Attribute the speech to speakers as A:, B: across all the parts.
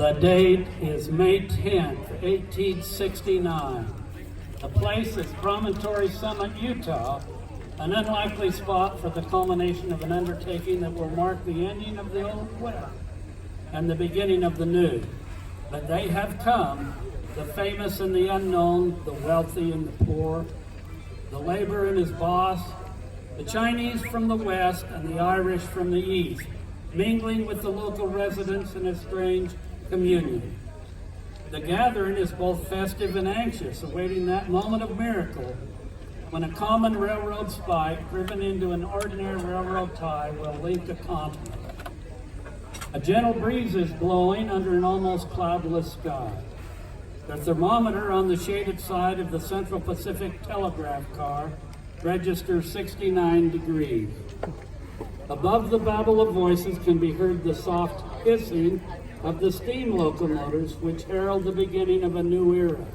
A: The date is May 10th, 1869. The place is Promontory Summit, Utah, an unlikely spot for the culmination of an undertaking that will mark the ending of the Old West and the beginning of the New. But they have come, the famous and the unknown, the wealthy and the poor, the laborer and his boss, the Chinese from the west and the Irish from the east, mingling with the local residents in a strange communion. The gathering is both festive and anxious, awaiting that moment of miracle when a common railroad spike driven into an ordinary railroad tie will link a continent. A gentle breeze is blowing under an almost cloudless sky. The thermometer on the shaded side of the Central Pacific telegraph car registers 69 degrees. Above the babble of voices can be heard the soft hissing of the steam locomotives which herald the beginning of a new era.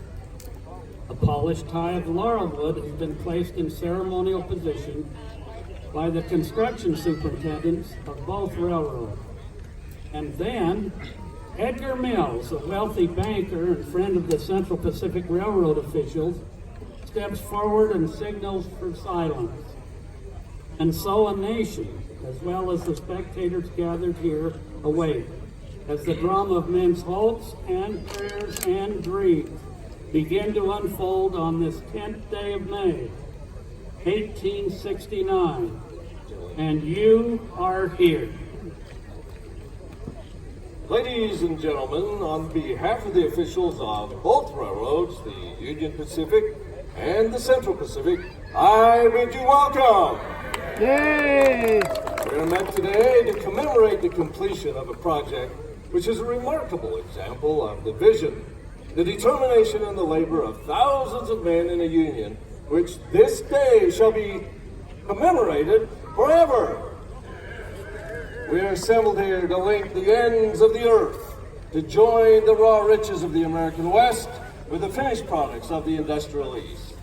A: A polished tie of laurelwood has been placed in ceremonial position by the construction superintendents of both railroads. And then, Edgar Mills, a wealthy banker and friend of the Central Pacific Railroad officials, steps forward and signals for silence. And so a nation, as well as the spectators gathered here, await as the drama of men's hopes and prayers and dreams begin to unfold on this 10th day of May, 1869. And you are here.
B: Ladies and gentlemen, on behalf of the officials of both railroads, the Union Pacific and the Central Pacific, I bid you welcome.
C: Yay!
B: We are met today to commemorate the completion of a project which is a remarkable example of the vision, the determination, and the labor of thousands of men in a union, which this day shall be commemorated forever. We are assembled here to link the ends of the earth, to join the raw riches of the American West with the finished products of the industrial East.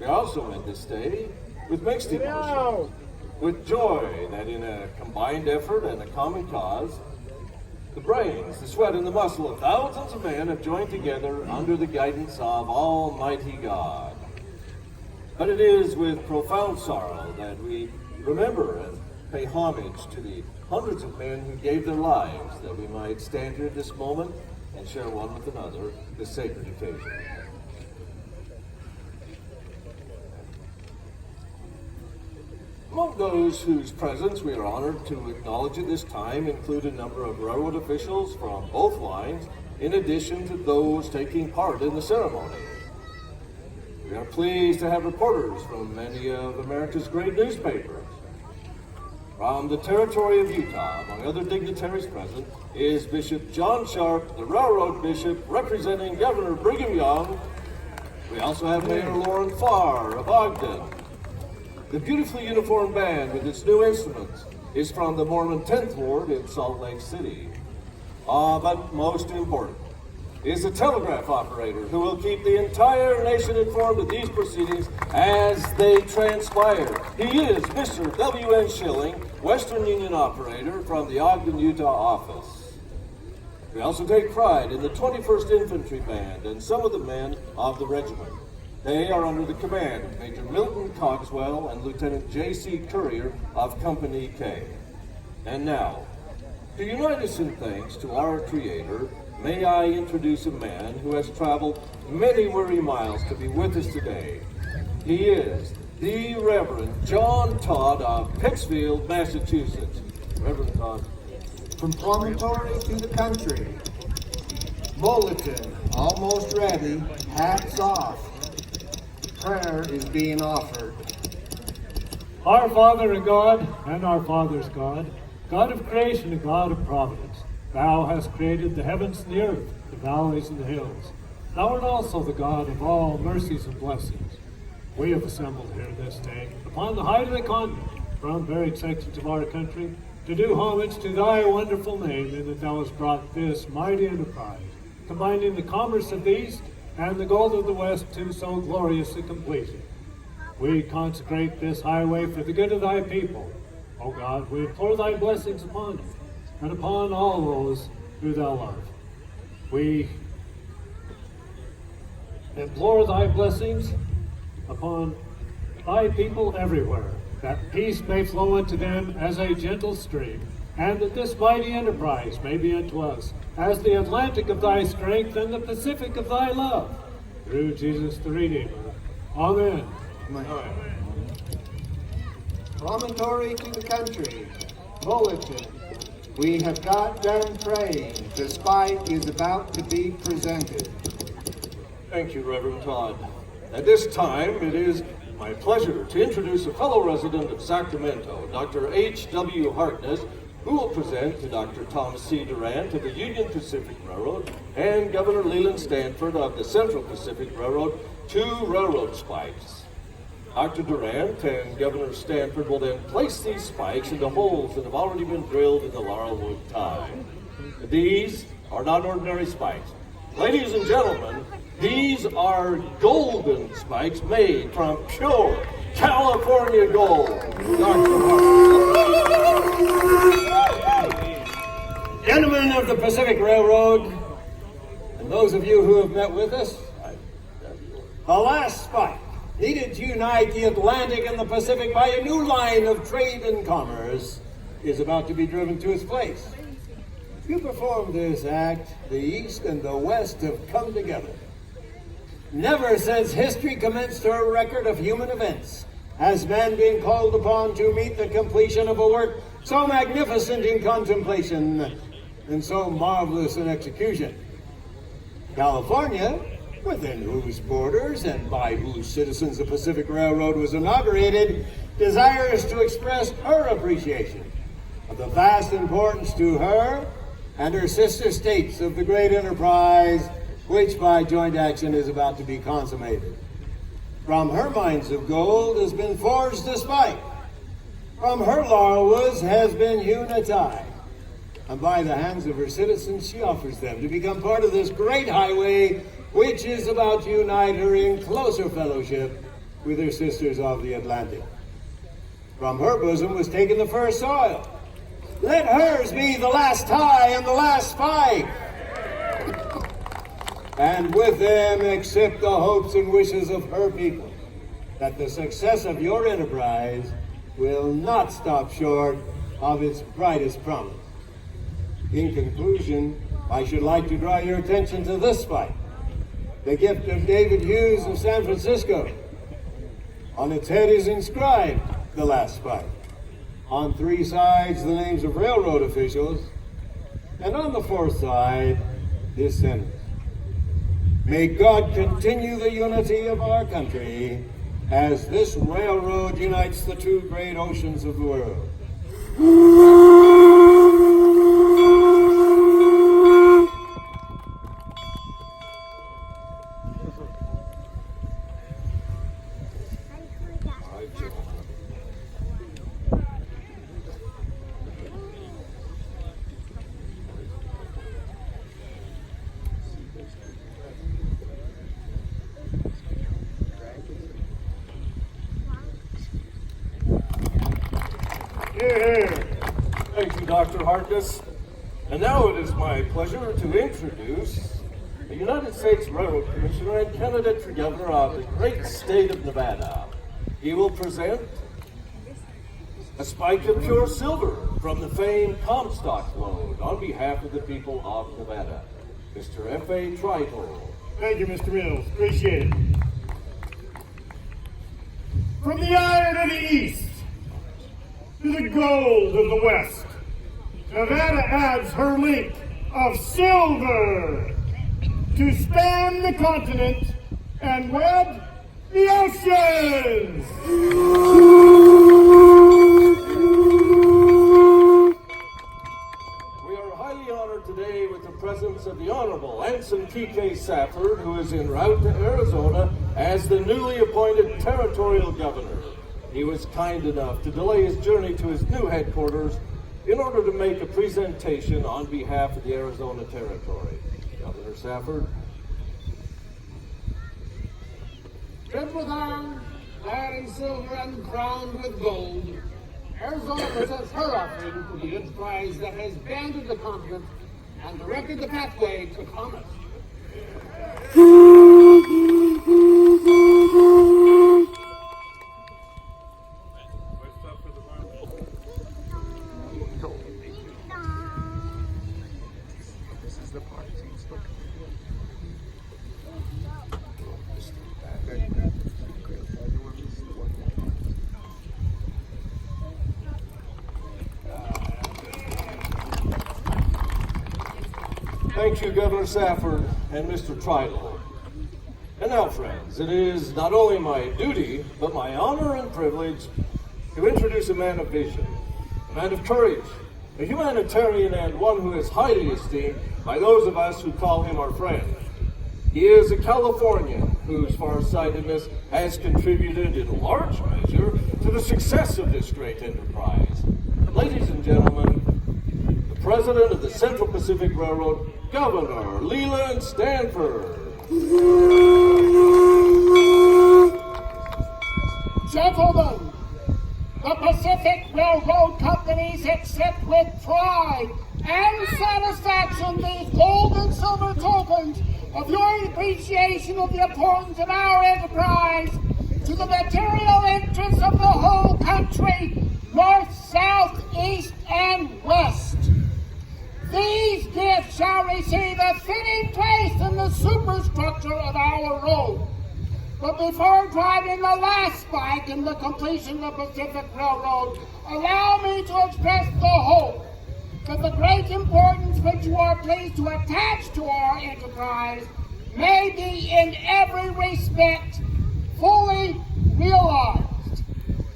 B: We also end this day with mixed emotions, with joy that in a combined effort and a common cause, the brains, the sweat, and the muscle of thousands of men have joined together under the guidance of Almighty God. But it is with profound sorrow that we remember and pay homage to the hundreds of men who gave their lives that we might stand here at this moment and share one with another this sacred occasion. Among those whose presence we are honored to acknowledge at this time include a number of railroad officials from both lines, in addition to those taking part in the ceremony. We are pleased to have reporters from many of America's great newspapers. From the territory of Utah, among other dignitaries present, is Bishop John Sharp, the railroad bishop representing Governor Brigham Young. We also have Mayor Lauren Farr of Ogden. The beautifully uniformed band with its new instruments is from the Mormon 10th Ward in Salt Lake City. But most important is the telegraph operator who will keep the entire nation informed of these proceedings as they transpire. He is Mr. W.N. Schilling, Western Union operator from the Ogden, Utah office. We also take pride in the 21st Infantry Band and some of the men of the regiment. They are under the command of Major Milton Cogswell and Lieutenant J.C. Courier of Company K. And now, to unite us in thanks to our Creator, may I introduce a man who has traveled many weary miles to be with us today. He is the Reverend John Todd of Pittsfield, Massachusetts. Reverend Todd.
C: From Promontory to the country. Bulletin, almost ready, hats off. Prayer is being offered.
D: Our Father and God, and our Father's God, God of creation and God of providence, Thou hast created the heavens and the earth, the valleys and the hills. Thou art also the God of all mercies and blessings. We have assembled here this day, upon the height of the continent, from varied sections of our country, to do homage to Thy wonderful name, in that Thou hast brought this mighty enterprise, combining the commerce of the East and the gold of the West to so glorious a completion. We consecrate this highway for the good of Thy people. O God, we implore Thy blessings upon it, and upon all those who Thou love. we implore thy blessings upon thy people everywhere, that peace may flow unto them as a gentle stream, and that this mighty enterprise may be unto us as the Atlantic of thy strength and the Pacific of thy love, through Jesus the Redeemer. Amen.
C: Promontory to the country. Bulletin. We have got done praying. The spike is about to be presented.
B: Thank you, Reverend Todd. At this time, it is my pleasure to introduce a fellow resident of Sacramento, Dr. H.W. Harkness, who will present to Dr. Thomas C. Durant of the Union Pacific Railroad and Governor Leland Stanford of the Central Pacific Railroad 2 railroad spikes. Dr. Durant and Governor Stanford will then place these spikes into holes that have already been drilled in the laurelwood tie. These are not ordinary spikes. Ladies and gentlemen, these are golden spikes made from pure California gold. Dr.
E: Gentlemen of the Pacific Railroad, and those of you who have met with us, the last spike needed to unite the Atlantic and the Pacific by a new line of trade and commerce is about to be driven to its place. To perform this act, the East and the West have come together. Never since history commenced her record of human events has man been called upon to meet the completion of a work so magnificent in contemplation and so marvelous in execution. California, within whose borders and by whose citizens the Pacific Railroad was inaugurated, desires to express her appreciation of the vast importance to her and her sister states of the great enterprise which by joint action is about to be consummated. From her mines of gold has been forged a spike. From her laurelwoods has been hewn a tie. And by the hands of her citizens, she offers them to become part of this great highway which is about to unite her in closer fellowship with her sisters of the Atlantic. From her bosom was taken the first soil. Let hers be the last tie and the last spike. And with them accept the hopes and wishes of her people, that the success of your enterprise will not stop short of its brightest promise. In conclusion, I should like to draw your attention to this spike, the gift of David Hughes of San Francisco. On its head is inscribed, the last spike. On 3 sides, the names of railroad officials, and on the 4th side, this sentence. May God continue the unity of our country as this railroad unites the 2 great oceans of the world.
B: Thank you, Dr. Harkness. And now it is my pleasure to introduce the United States Railroad Commissioner and candidate for governor of the great state of Nevada. He will present a spike of pure silver from the famed Comstock load on behalf of the people of Nevada. Mr. F.A. Trito.
F: Thank you, Mr. Mills. Appreciate it. From the iron of the east to the gold of the west, Nevada adds her link of silver to span the continent and web the oceans.
B: We are highly honored today with the presence of the Honorable Anson T.K. Safford, who is en route to Arizona as the newly appointed territorial governor. He was kind enough to delay his journey to his new headquarters in order to make a presentation on behalf of the Arizona Territory. Governor Safford.
G: Dripped with iron, clad in silver, and crowned with gold, Arizona presents her offering to the enterprise that has banded the continent and directed the pathway to commerce.
B: Thank you, Governor Safford and Mr. Tridle. And now, friends, it is not only my duty, but my honor and privilege to introduce a man of vision, a man of courage, a humanitarian, and one who is highly esteemed by those of us who call him our friend. He is a Californian whose farsightedness has contributed in large measure to the success of this great enterprise. Ladies and gentlemen, the President of the Central Pacific Railroad, Governor Leland Stanford.
G: Gentlemen, the Pacific Railroad companies accept with pride and satisfaction these gold and silver tokens of your appreciation of the importance of our enterprise to the material interests of the whole country, north, south, east, and west. These gifts shall receive a fitting place in the superstructure of our road. But before driving the last spike in the completion of the Pacific Railroad, allow me to express the hope that the great importance which you are pleased to attach to our enterprise may be in every respect fully realized.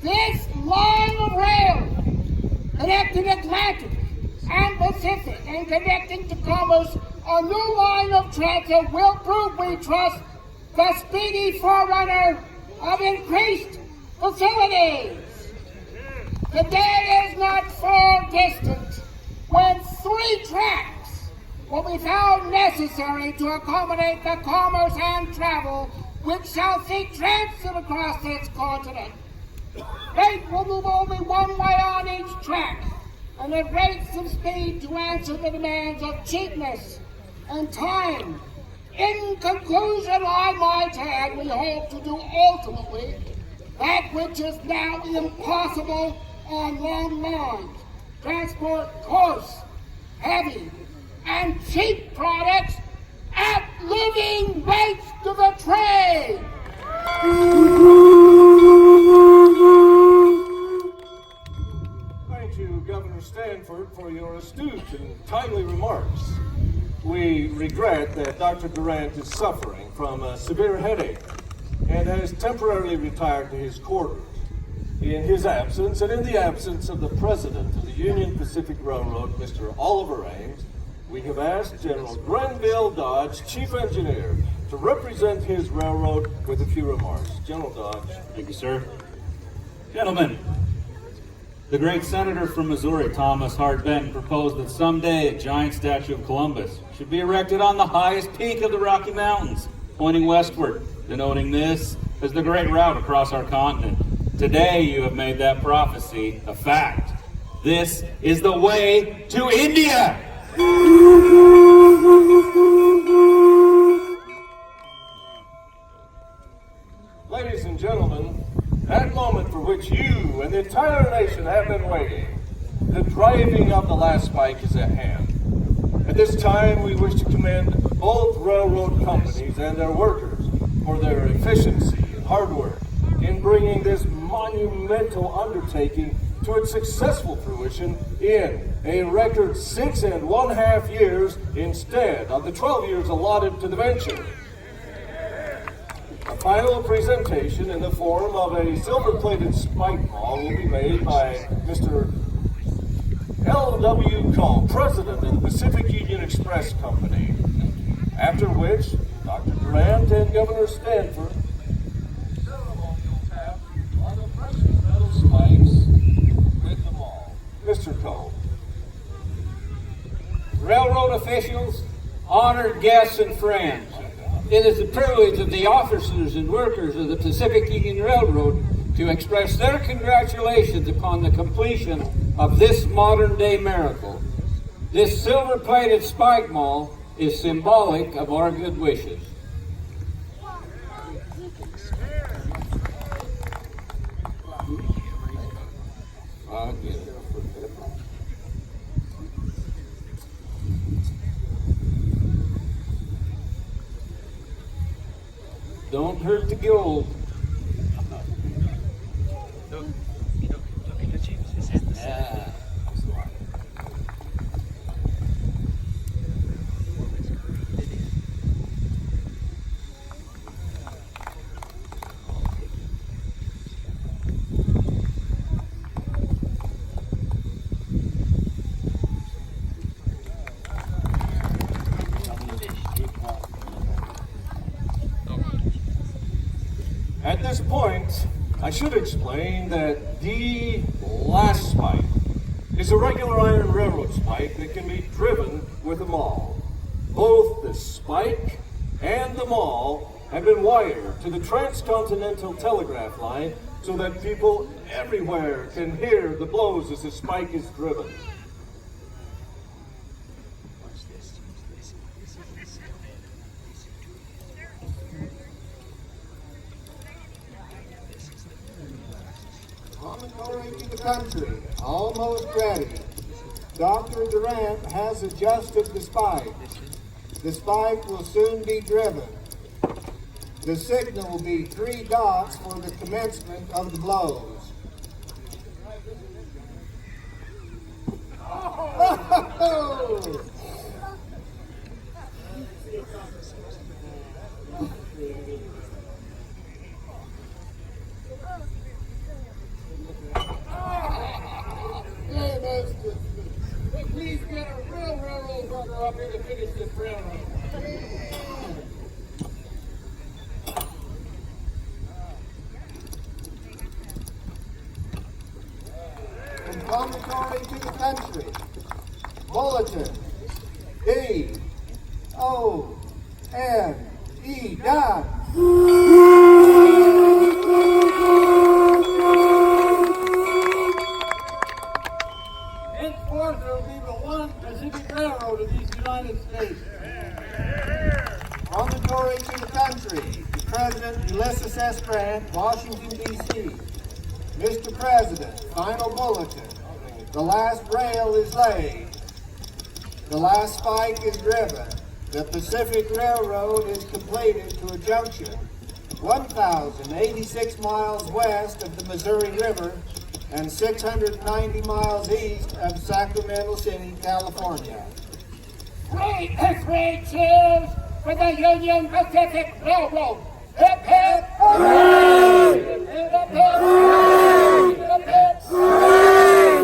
G: This line of rail connecting Atlantic and Pacific and connecting to commerce, a new line of transit will prove, we trust, the speedy forerunner of increased facilities. The day is not far distant when 3 tracks will be found necessary to accommodate the commerce and travel which shall seek transit across this continent. Freight will move only one way on each track, and at rates of speed to answer the demands of cheapness and time. In conclusion, I might add, we hope to do ultimately that which is now impossible on long lines: transport coarse, heavy, and cheap products at living rates to the trade.
B: Thank you, Governor Stanford, for your astute and timely remarks. We regret that Dr. Durant is suffering from a severe headache and has temporarily retired to his quarters. In his absence, and in the absence of the President of the Union Pacific Railroad, Mr. Oliver Ames, we have asked General Grenville Dodge, Chief Engineer, to represent his railroad with a few remarks. General Dodge.
H: Thank you, sir. Gentlemen, the great senator from Missouri, Thomas Hart Benton, proposed that someday a giant statue of Columbus should be erected on the highest peak of the Rocky Mountains, pointing westward, denoting this as the great route across our continent. Today, you have made that prophecy a fact. This is the way to India!
B: Ladies and gentlemen, that moment for which you and the entire nation have been waiting, the driving of the last spike, is at hand. At this time, we wish to commend both railroad companies and their workers for their efficiency and hard work in bringing this monumental undertaking to its successful fruition in a record 6.5 years instead of the 12 years allotted to the venture. A final presentation in the form of a silver-plated spike ball will be made by Mr. L.W. Cole, President of the Pacific Union Express Company, after which Dr. Durant and Governor Stanford ceremonial tap on the precious metal spikes with them all. Mr. Cole.
I: Railroad officials, honored guests, and friends, it is the privilege of the officers and workers of the Pacific Union Railroad to express their congratulations upon the completion of this modern-day miracle. This silver-plated spike mall is symbolic of our good wishes. Don't hurt the gold. Yeah.
B: At this point, I should explain that the last spike is a regular iron railroad spike that can be driven with a maul. Both the spike and the maul have been wired to the transcontinental telegraph line so that people everywhere can hear the blows as the spike is driven.
C: Promontory to the country, almost ready. Dr. Durant has adjusted the spike. The spike will soon be driven. The signal will be 3 dots for the commencement of the blows. Oh!
G: Please get a real railroad worker up here to finish this railroad.
C: From Promontory to the country, bulletin D-O-N-E, done.
G: Henceforth, there will be but one Pacific Railroad of these United States.
C: Promontory to the country, President Ulysses S. Grant, Washington, D.C. Mr. President, final bulletin. The last rail is laid. The last spike is driven. The Pacific Railroad is completed to a junction 1,086 miles west of the Missouri River and 690 miles east of Sacramento City, California.
G: Three cheers for the Union Pacific Railroad. Hip, hip, hooray! Hip, hip, hooray! Hip, hip, hooray!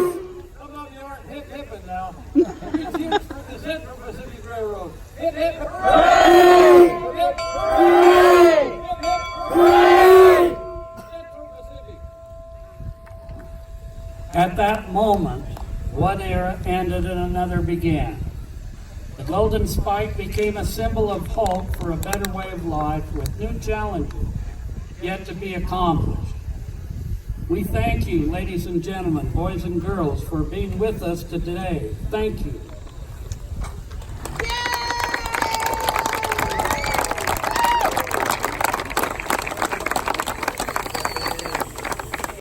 A: Some of you aren't hip-hipping now. Three cheers for the Central Pacific Railroad.
G: hip, hip, hooray! Hip, hip, hooray! Hip, hip, hooray!
A: Central Pacific. At that moment, one era ended and another began. The golden spike became a symbol of hope for a better way of life with new challenges yet to be accomplished. We thank you, ladies and gentlemen, boys and girls, for being with us today. Thank you.